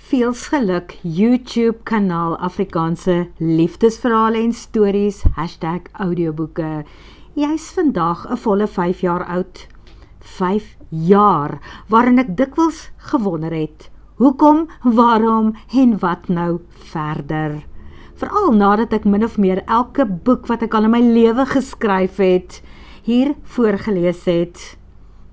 Veels geluk YouTube kanaal Afrikaanse liefdesverhale en stories #audioboeke. Jy is vandag 'n volle 5 jaar oud. 5 jaar waarin ek dikwels gewonder het. Hoekom, waarom en wat nou verder? Veral nadat ek min of meer elke boek wat ek al in my lewe geskryf het, hier voorgelees het.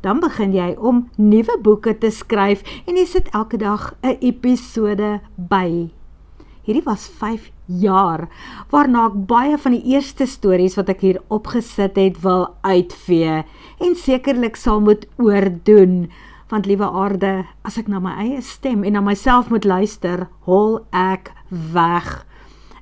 Dan begin jy om nuwe boeke te skryf en jy sit elke dag 'n episode by. Hierdie was 5 jaar, waarna ek baie van die eerste stories wat ek hier opgesit het wil uitvee en sekerlik sal moet oordoen, want liewe aarde, as ek na my eie stem en na myself moet luister, hol ek weg.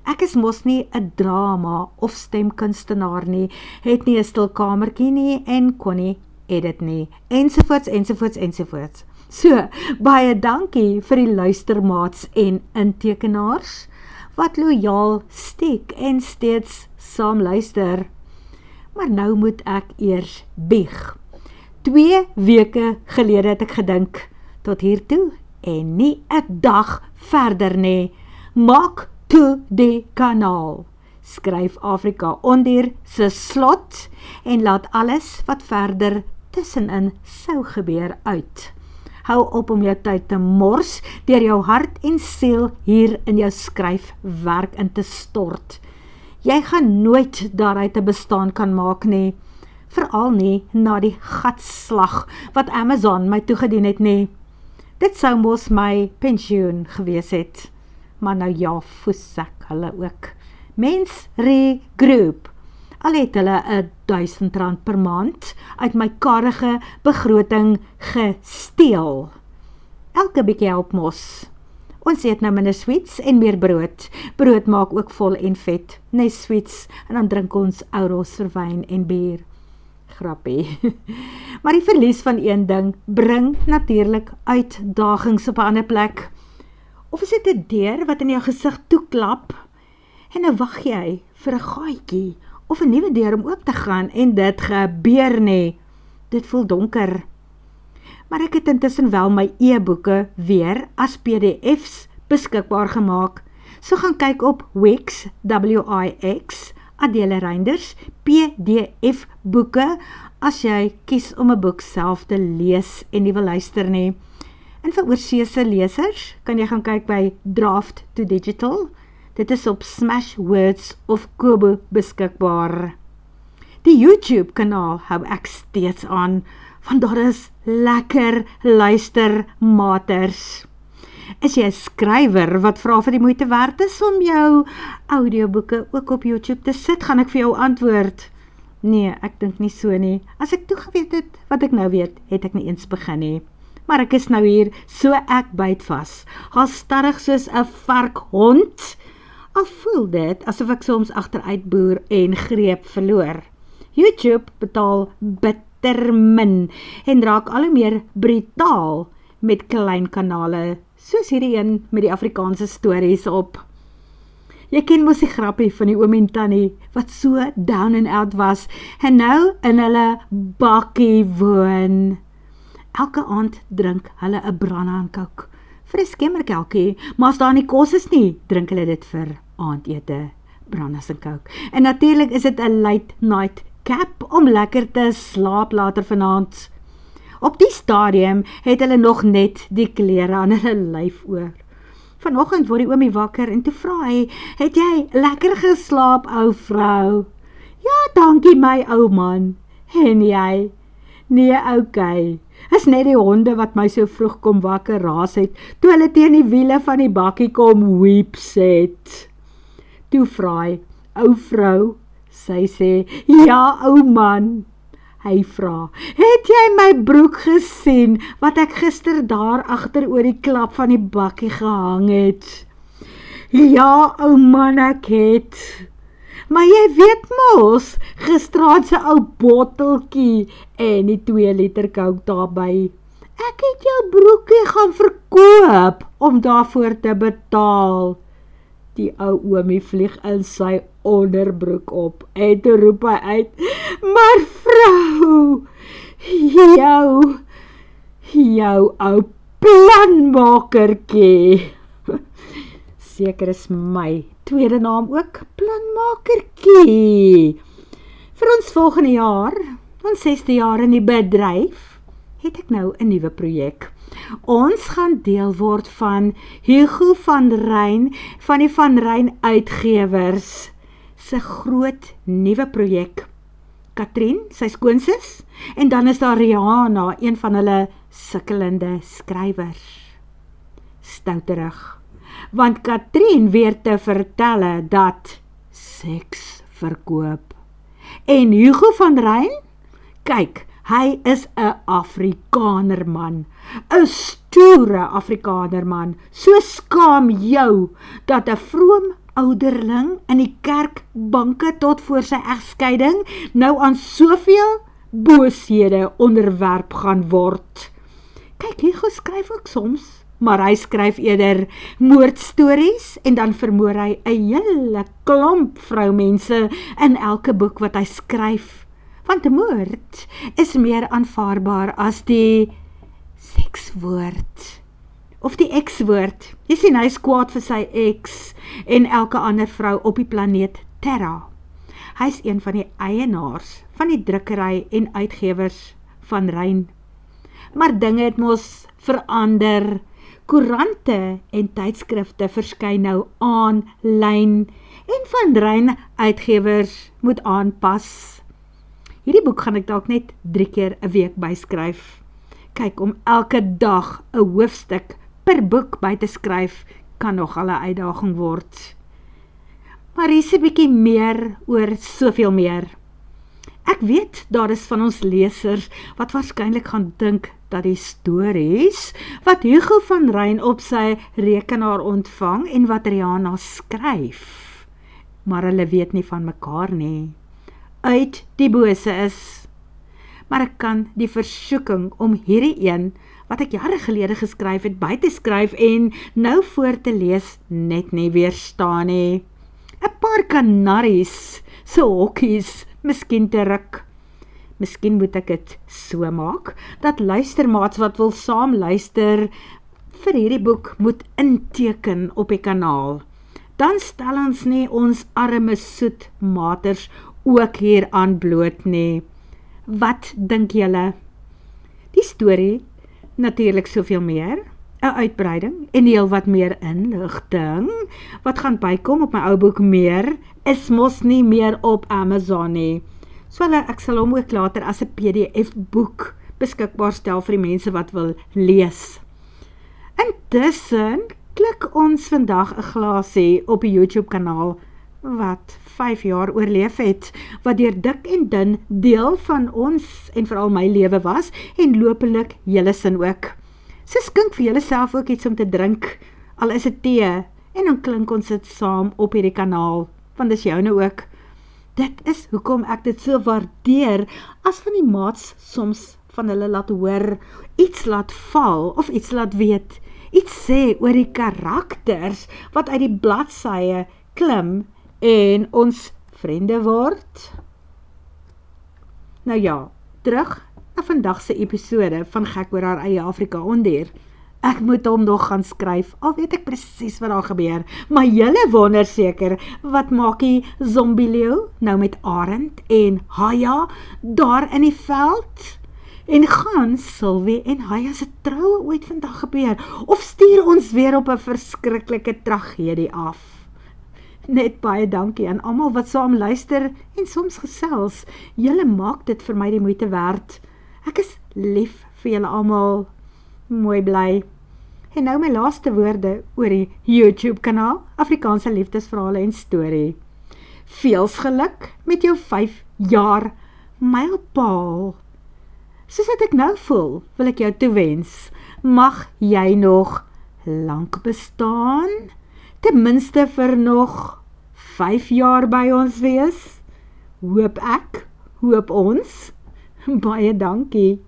Ek is mos nie 'n drama of stemkunstenaar nie, het nie 'n stil kamertjie nie en kon nie edit nie, ensovoorts. So, baie dankie vir die luistermaats en intekenaars, wat loyaal steek en steeds saam luister. Maar nou moet ek eers bieg. 2 weke gelede het ek gedink, tot hiertoe en nie 'n dag verder nie. Maak toe die kanaal. Skryf Afrika onder se slot en laat alles wat verder tussenin sou gebeur uit. Hou op om jou tyd te mors deur jou hart en siel hier in jou skryfwerk in te stort. Jy gaan nooit daaruit 'n bestaan kan maak nie, veral nie na die gatslag wat Amazon my toegedien het nie. Dit sou mos my pensioen gewees het, maar nou ja, foesak hulle ook. Mens regroup. Al het hulle R1000 per maand uit my karige begroting gesteel. Elke bietjie help mos. Ons eet nou minder sweets en meer brood. Brood maak ook vol en vet. Nes sweets en dan drink ons ouros vir wyn en bier. Grappie. Maar die verlies van een ding bring natuurlik uitdagings op 'n ander plek. Of is dit 'n deur wat in jou gesig toeklap en nou wag jy vir 'n gaatjie of 'n nuwe deur om oop te gaan en dit gebeur nie. Dit voel donker. Maar ek het intussen wel my e-boeke weer as PDF's beskikbaar gemaak. So gaan kyk op Wix, W-I-X, Adele Reinders, PDF boeke, as jy kies om 'n boek self te lees en nie wil luister nie. En vir oorseese lesers kan jy gaan kyk by Draft to Digital. Dit is op Smashwords of Kobo beskikbaar. Die YouTube kanaal hou ek steeds aan, want daar is lekker luistermaters. Is jy 'n skrywer wat vra vir die moeite werd is om jou audioboeke ook op YouTube te sit, gaan ek vir jou antwoord. Nee, ek dink nie so nie. As ek toegeweet het wat ek nou weet, het ek nie eens begin nie. Maar ek is nou hier, so ek byt vas. Halstarrig soos 'n varkhond. Al voel dit asof ek soms agteruit boer en greep verloor. YouTube betaal bitter min en raak al hoe meer brutaal met klein kanale, soos hierdie een met die Afrikaanse stories op. Jy ken mos die grappie van die oom en tannie wat so down and out was en nou in hulle bakkie woon. Elke aand drink hulle 'n Brannan Coke vir 'n skemmerkelkie, maar as daar nie kos is nie, drink hulle dit vir aandete, Brannan Coke. En natuurlik is dit 'n late night cap om lekker te slaap later vanaand. Op die stadium het hulle nog net die klere aan hulle lyf oor. Vanoggend word die oomie wakker en toe vra hy, "Het jy lekker geslaap, ou vrou?" "Ja, dankie my ou man." "En jy?" "Nee, okay. Is net die honde wat my so vroeg kom wakker raas het, toe hulle teen die wiele van die bakkie kom weeps het." Toe vra hy, "Ou vrou?" Sy sê, "Ja, ou man." Hy vra, "Het jy my broek gesien, wat ek gister daar agter oor die klap van die bakkie gehang het?" "Ja, ou man, ek het." "Maar jy weet mos, gisteraand se ou botteltjie en die 2 liter Coke daarby. Ek het jou broekie gaan verkoop om daarvoor te betaal." Die ou oomie vlieg in sy onderbroek op en toe roep hy uit, "Maar vrou, jou ou planmakertjie." seker is my tweede naam ook Planmakertjie. Vir ons volgende jaar, ons 6de jaar in die bedryf, het ek nou 'n nuwe projek. Ons gaan deel word van Hugo van Ryn, van die Van Ryn Uitgewers, se groot nuwe projek. Katrien, sy skoonsis, en dan is daar Rihanna, een van hulle sukkelende skrywers. Stouterig, want Katrien weet te vertelle dat seks verkoop. En Hugo van Ryn, kyk, hy is 'n Afrikanerman, 'n stoere Afrikanerman, so skaam jou, dat 'n vroom ouderling in die kerkbanke tot voor sy egskeiding nou aan soveel booshede onderwerp gaan word. Kyk, Hugo skryf ook soms, maar hy skryf eerder moordstories en dan vermoor hy 'n hele klomp vroumense in elke boek wat hy skryf. Want 'n moord is meer aanvaarbaar as die sekswoord. Of die ex-woord. Jy sien, hy is kwaad vir sy ex en elke ander vrou op die planeet Terra. Hy is een van die eienaars van die drukkery en uitgewers Van Ryn. Maar dinge het mos verander. Koerante en tydskrifte verskyn nou aanlyn en Van Ryn Uitgewers moet aanpas. Hierdie boek gaan ek dalk net 3 keer 'n week byskryf. Kyk, om elke dag 'n hoofstuk per boek by te skryf, kan nogal 'n uitdaging word. Maar hier is 'n bietjie meer oor soveel meer. Ek weet, daar is van ons lesers wat waarskynlik gaan dink dat die stories wat Hugo van Ryn op sy rekenaar ontvang en wat Rihanna skryf, maar hulle weet nie van mekaar nie, uit die bose is. Maar ek kan die versoeking om hierdie een, wat ek jare gelede geskryf het, by te skryf en nou voor te lees, net nie weerstaan nie. 'n Paar kanaries, so hokkies, miskien te ruk. Miskien moet ek het so maak, dat luistermaats wat wil saam luister, vir hierdie boek moet inteken op die kanaal. Dan stel ons nie ons arme soetmaters ook hier aan bloot nie. Wat dink julle? Die storie, natuurlik soveel meer, 'n uitbreiding en heel wat meer inligting, wat gaan bykom op my ou boek meer, is mos nie meer op Amazon nie. So ek sal hom ook later as 'n PDF boek beskikbaar stel vir die mense wat wil lees. Intussen klik ons vandag 'n glasie op die YouTube kanaal, wat 5 jaar oorleef het, wat deur dik en dun deel van ons en veral my lewe was, en lopelik julle sin ook. So skink vir julle self ook iets om te drink, al is dit tee, en dan klink ons dit saam op hierdie kanaal, want dis joune ook. Dit is hoekom ek dit so waardeer, as van die maats soms van hulle laat hoor, iets laat val, of iets laat weet, iets sê oor die karakters, wat uit die bladsye klim, en ons vriende word. Nou ja, terug na vandagse episode van Gek oor haar eie Afrika Ondier. Ek moet hom nog gaan skryf, al weet ek presies wat daar gebeur, maar julle wonder seker, wat maak die zombieleeu nou met Arend en Haya daar in die veld? En gaan Sylvie en Haya se troue ooit vandag gebeur, of stuur ons weer op 'n verskriklike tragedie af? Net baie dankie aan almal wat saam luister en soms gesels. Julle maak dit vir my die moeite werd. Ek is lief vir julle almal. Mooi bly. En nou my laaste woorde oor die YouTube kanaal Afrikaanse liefdesverhale en storie. Veels geluk met jou 5 jaar mylpaal. Soos wat ek nou voel, wil ek jou toewens. Mag jy nog lank bestaan? Ten minste vir nog 5 jaar by ons wees. Hoop ek, hoop ons. Baie dankie.